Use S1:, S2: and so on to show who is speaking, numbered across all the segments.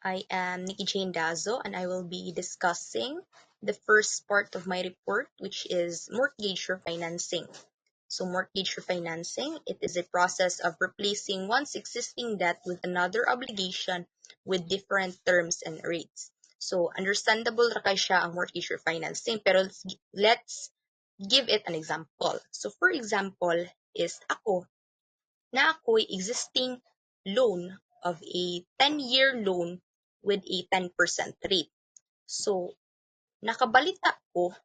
S1: I am Nikki Jane Dazo, and I will be discussing the first part of my report, which is mortgage refinancing. So mortgage refinancing, it is a process of replacing one's existing debt with another obligation with different terms and rates. So understandable ra kay siya ang mortgage refinancing, pero let's give it an example. So for example, is ako'y existing loan of a 10-year loan with a 10% rate. So nakabalita ko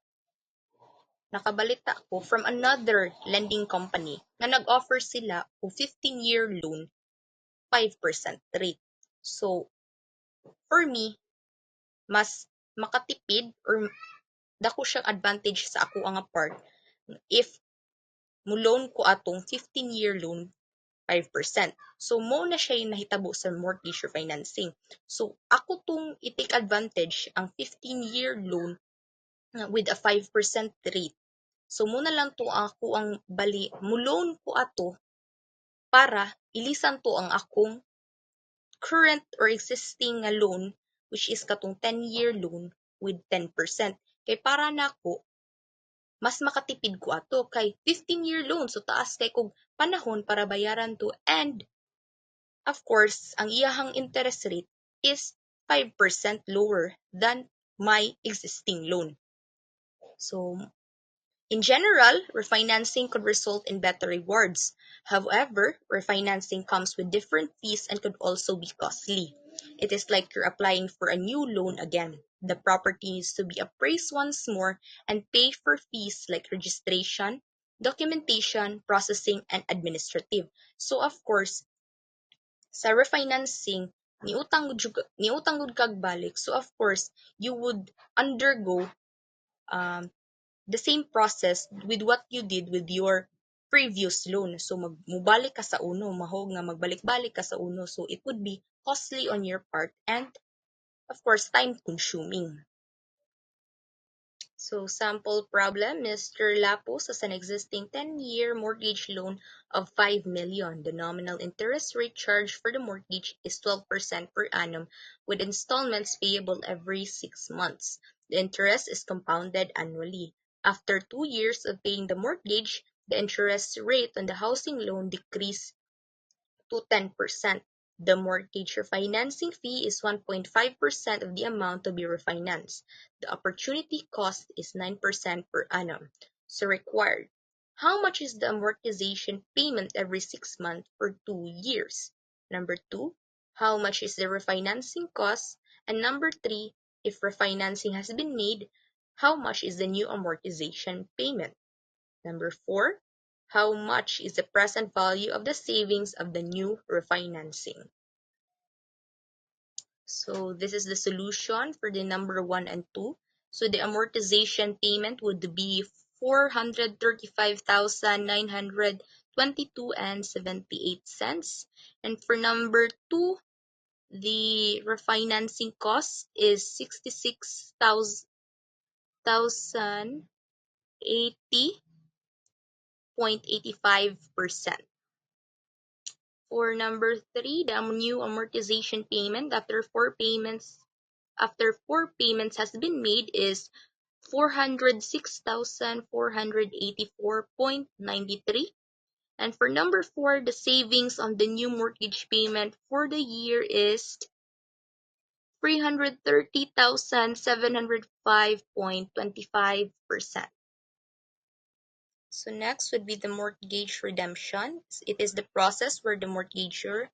S1: nakabalita ko from another lending company na nag-offer sila o 15-year loan 5% rate. So for me, mas makatipid or dako siyang advantage sa ako ang part if mo-loan ko atong 15-year loan 5%. So mo na siya yung nahitabo sa mortgage refinancing. So ako tong i-take advantage ang 15-year loan with a 5% rate. So muna lang to ako ang bali mo loan ko ato para ilisan to ang akong current or existing nga loan, which is katong 10-year loan with 10%. Kay para nako mas makatipid ko ato kay 15-year loan, so taas kay kog panahon para bayaran to, and of course ang iyahang interest rate is 5% lower than my existing loan. So in general, refinancing could result in better rewards. However, refinancing comes with different fees and could also be costly. It is like you're applying for a new loan again. The property needs to be appraised once more and pay for fees like registration, documentation, processing, and administrative. So of course, sa refinancing, niutang gud kag balik. So of course, you would undergo um, the same process with what you did with your previous loan. So mubalik ka sa uno, mahog nga magbalik-balik ka sa uno. So it would be costly on your part and of course time consuming. So sample problem, Mr. Lapos has an existing 10-year mortgage loan of 5 million. The nominal interest rate charged for the mortgage is 12% per annum with installments payable every 6 months. The interest is compounded annually. After 2 years of paying the mortgage, the interest rate on the housing loan decreased to 10%. The mortgage refinancing fee is 1.5% of the amount to be refinanced. The opportunity cost is 9% per annum. So required. How much is the amortization payment every 6 months for 2 years? Number 2, how much is the refinancing cost? And number 3, if refinancing has been made, how much is the new amortization payment? Number 4, how much is the present value of the savings of the new refinancing? So this is the solution for the number 1 and 2. So the amortization payment would be 435,922 and 78 cents. And for number 2, the refinancing cost is 66,080.85%. For number 3, the new amortization payment after four payments has been made is 406,484.93. And for number 4, the savings on the new mortgage payment for the year is 330,705.25%. So next would be the mortgage redemption. It is the process where the mortgagor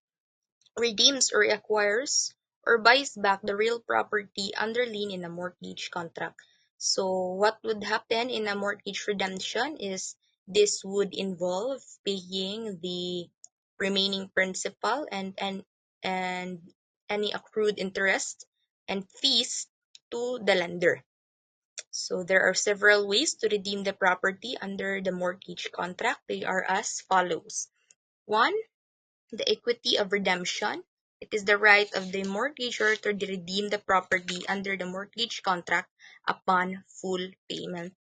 S1: redeems or acquires or buys back the real property under lien in a mortgage contract. So what would happen in a mortgage redemption is this would involve paying the remaining principal and any accrued interest and fees to the lender. So there are several ways to redeem the property under the mortgage contract. They are as follows. 1, the equity of redemption. It is the right of the mortgagor to redeem the property under the mortgage contract upon full payment.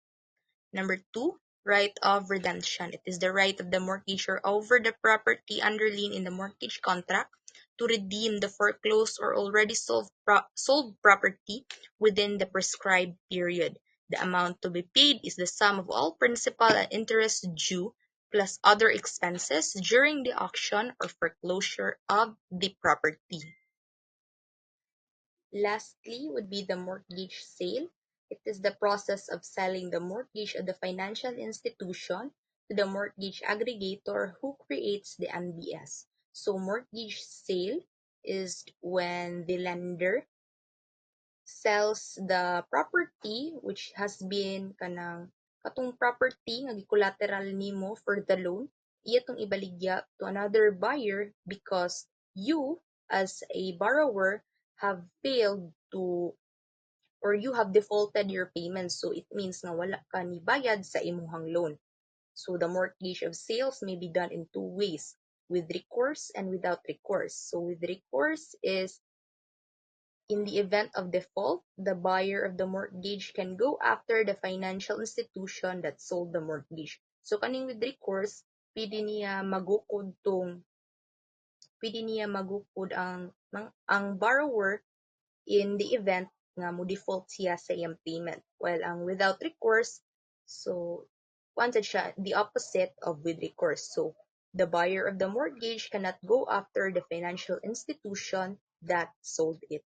S1: Number 2, right of redemption. It is the right of the mortgagor over the property under lien in the mortgage contract to redeem the foreclosed or already sold property within the prescribed period. The amount to be paid is the sum of all principal and interest due plus other expenses during the auction or foreclosure of the property. Lastly would be the mortgage sale. It is the process of selling the mortgage of the financial institution to the mortgage aggregator who creates the MBS. So mortgage sale is when the lender sells the property which has been katong property nga collateral nimo for the loan, iya tong ibaligya to another buyer because you as a borrower have failed to or you have defaulted your payments. So it means nga wala ka ni bayad sa imuhang loan. So the mortgage of sales may be done in two ways, with recourse and without recourse. So with recourse is in the event of default, the buyer of the mortgage can go after the financial institution that sold the mortgage. So kaning with recourse, pwede niya magukod ang borrower in the event nga mo default siya sa iyang payment. While ang without recourse, so wanted siya the opposite of with recourse. So the buyer of the mortgage cannot go after the financial institution that sold it.